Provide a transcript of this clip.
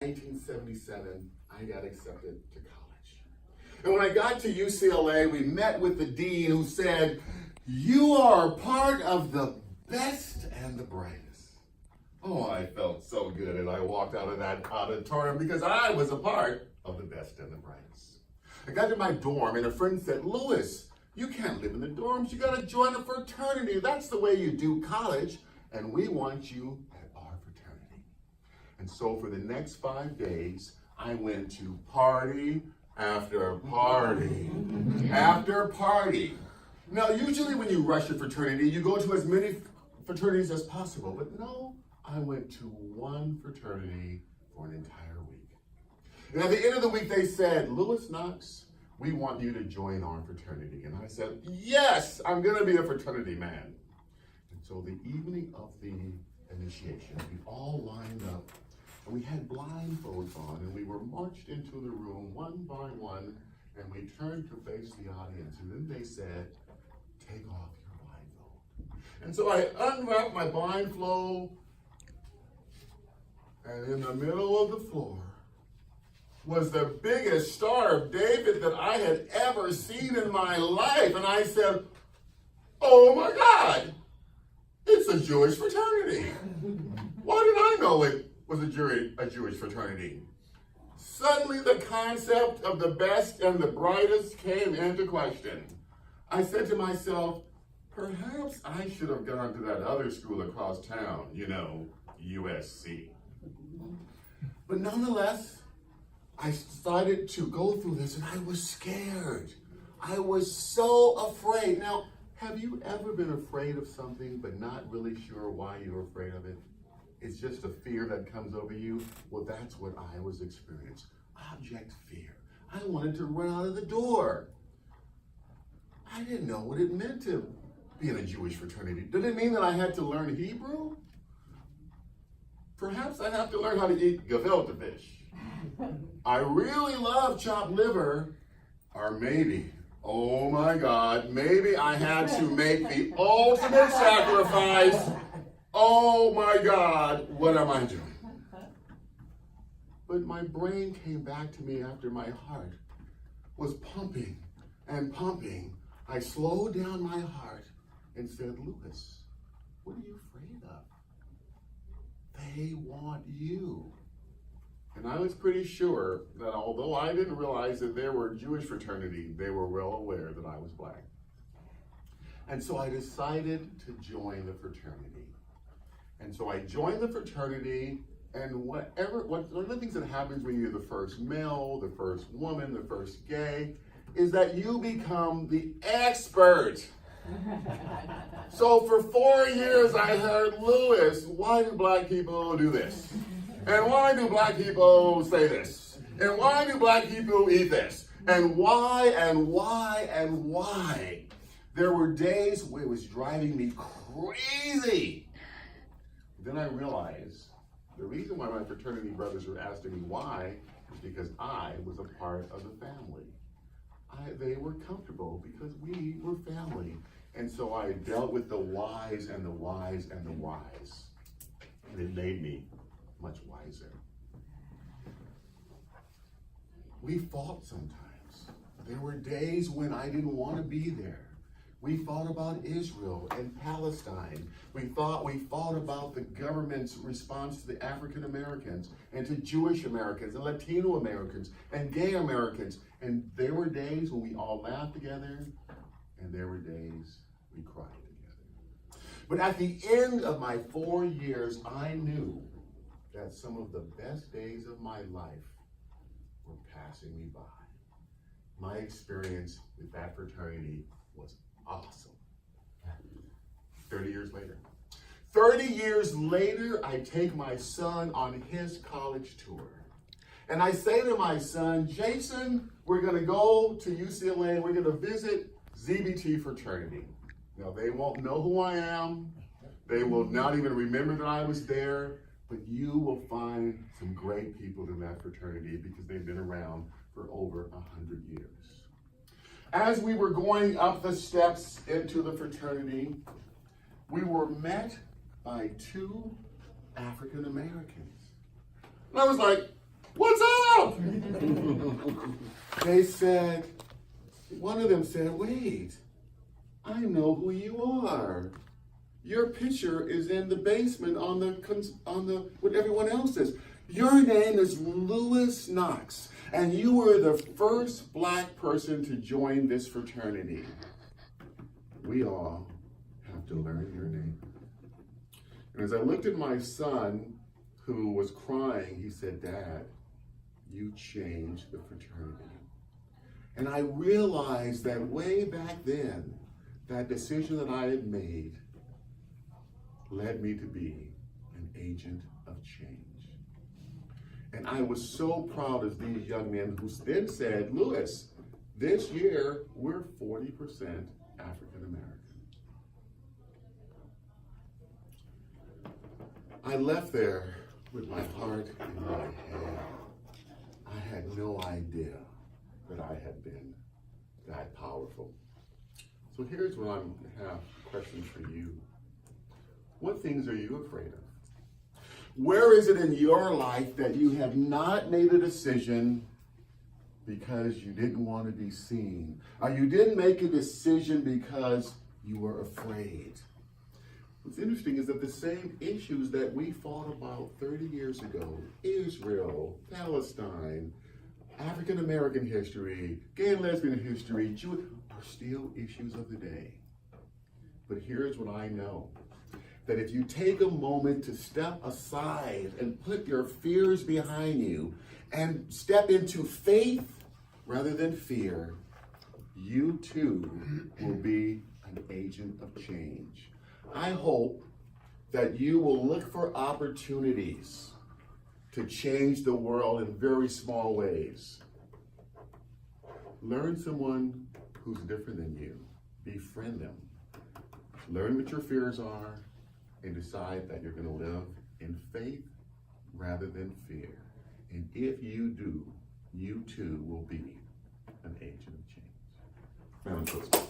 1977, I got accepted to college. And when I got to UCLA, we met with the dean who said, "You are part of the best and the brightest." Oh, I felt so good, and I walked out of that auditorium because I was a part of the best and the brightest. I got to my dorm, and a friend said, "Louis, you can't live in the dorms. You got to join a fraternity. That's the way you do college, and we want you at our fraternity." And so for the next 5 days, I went to party after party after party. Now, usually when you rush a fraternity, you go to as many fraternities as possible, but no, I went to one fraternity for an entire week. And at the end of the week, they said, "Louis Knox, we want you to join our fraternity." And I said, "Yes, I'm going to be a fraternity man." And so the evening of the initiation, we all lined up, and we had blindfolds on, and we were marched into the room one by one, and we turned to face the audience. And then they said, "Take off your blindfold." And so I unwrapped my blindfold, and in the middle of the floor was the biggest Star of David that I had ever seen in my life. And I said, "Oh my God, it's a Jewish fraternity. Why did I know it was a Jewish fraternity?" Suddenly the concept of the best and the brightest came into question. I said to myself, perhaps I should have gone to that other school across town, USC. But nonetheless, I decided to go through this, and I was scared. I was so afraid. Now, have you ever been afraid of something but not really sure why you're afraid of it? It's just a fear that comes over you. Well, that's what I was experiencing. Abject fear. I wanted to run out of the door. I didn't know what it meant to be in a Jewish fraternity. Did it mean that I had to learn Hebrew? Perhaps I have to learn how to eat gefilte fish. I really love chopped liver. Or maybe, oh my God, maybe I had to make the ultimate sacrifice. Oh my God, what am I doing? But my brain came back to me after my heart was pumping and pumping. I slowed down my heart and said, "Louis, what are you afraid of? They want you." And I was pretty sure that although I didn't realize that there were a Jewish fraternity, they were well aware that I was black. And so I decided to join the fraternity. And so I joined the fraternity, and one of the things that happens when you're the first male, the first woman, the first gay, is that you become the expert. So for 4 years I heard, "Louis, why do black people do this? And why do black people say this? And why do black people eat this? And why, and why, and why?" There were days where it was driving me crazy. Then I realized the reason why my fraternity brothers were asking me why is because I was a part of the family. They were comfortable because we were family. And so I dealt with the whys and the whys and the whys. And it made me much wiser. We fought sometimes. There were days when I didn't want to be there. We fought about Israel and Palestine. We fought about the government's response to the African Americans and to Jewish Americans and Latino Americans and gay Americans. And there were days when we all laughed together, and there were days we cried together. But at the end of my 4 years, I knew that some of the best days of my life were passing me by. My experience with that fraternity was awesome. 30 years later. 30 years later, I take my son on his college tour. And I say to my son, "Jason, we're going to go to UCLA and we're going to visit ZBT fraternity." Now, they won't know who I am. They will not even remember that I was there. But you will find some great people in that fraternity because they've been around for over 100 years. As we were going up the steps into the fraternity, we were met by 2 African Americans. And I was like, off. They said, one of them said, wait, I know who you are. Your picture is in the basement on the what everyone else is. Your name is Knox, and you were the first black person to join this fraternity. We all have to learn your name. And as I looked at my son, who was crying, he said, Dad, you changed the fraternity. And I realized that way back then, that decision that I had made led me to be an agent of change. And I was so proud of these young men who then said, Lewis, this year we're 40% African American. I left there with my heart in my hand. I had no idea that I had been that powerful. So here's what I have questions for you. What things are you afraid of? Where is it in your life that you have not made a decision because you didn't want to be seen? Or you didn't make a decision because you were afraid? What's interesting is that the same issues that we fought about 30 years ago, Israel, Palestine, African American history, gay and lesbian history, Jewish, are still issues of the day. But here's what I know. That if you take a moment to step aside and put your fears behind you and step into faith rather than fear, you too will be an agent of change. I hope that you will look for opportunities to change the world in very small ways. Learn someone who's different than you. Befriend them. Learn what your fears are and decide that you're going to live in faith rather than fear. And if you do, you too will be an agent of change.